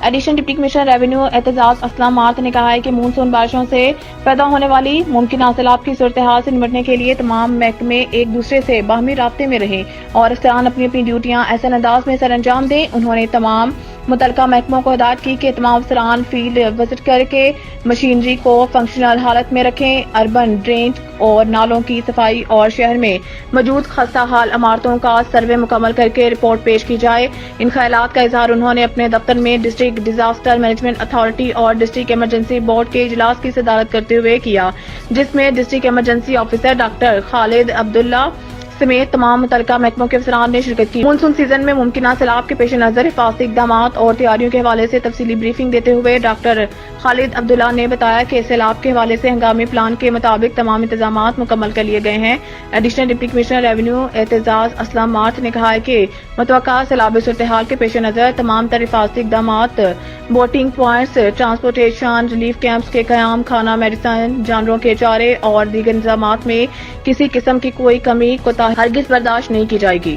Additional deputy commissioner revenue Aitzaz Aslam Marath نے کہا ہے کہ مونسون بارشوں سے پیدا ہونے والی ممکنہ سیلاب کی صورتحال سے نمٹنے کے لیے تمام محکمے ایک دوسرے سے باہمی رابطے میں رہیں اور افسران اپنی اپنی ڈیوٹیاں ایسے انداز میں سر انجام دیں۔ انہوں نے تمام متعلقہ محکموں کو ہدایت کی کہ تمام افسران فیلڈ وزٹ کر کے مشینری کو فنکشنل حالت میں رکھیں، اربن ڈرینج اور نالوں کی صفائی اور شہر میں موجود خستہ حال عمارتوں کا سروے مکمل کر کے رپورٹ پیش کی جائے۔ ان خیالات کا اظہار انہوں نے اپنے دفتر میں ڈسٹرکٹ ڈیزاسٹر مینجمنٹ اتھارٹی اور ڈسٹرکٹ ایمرجنسی بورڈ کے اجلاس کی صدارت کرتے ہوئے کیا، جس میں ڈسٹرکٹ ایمرجنسی آفیسر ڈاکٹر خالد عبداللہ سمیت تمام متعلقہ محکموں کے افسران نے شرکت کی۔ مونسون سیزن میں ممکنہ سیلاب کے پیش نظر حفاظتی اقدامات اور تیاریوں کے حوالے سے تفصیلی بریفنگ دیتے ہوئے ڈاکٹر خالد عبداللہ نے بتایا کہ سیلاب کے حوالے سے ہنگامی پلان کے مطابق تمام انتظامات مکمل کر لیے گئے ہیں۔ Additional deputy commissioner revenue Aitzaz Aslam Marath نے کہا ہے کہ متوقع سیلابی صورتحال کے پیش نظر تمام تر حفاظتی اقدامات، boating points, transportation relief camps کے قیام، کھانا، میڈیسن، جانوروں کے چارے اور دیگر انتظامات میں کسی قسم کی کوئی کمی کوتاہی ہرگز برداشت نہیں کی جائے گی۔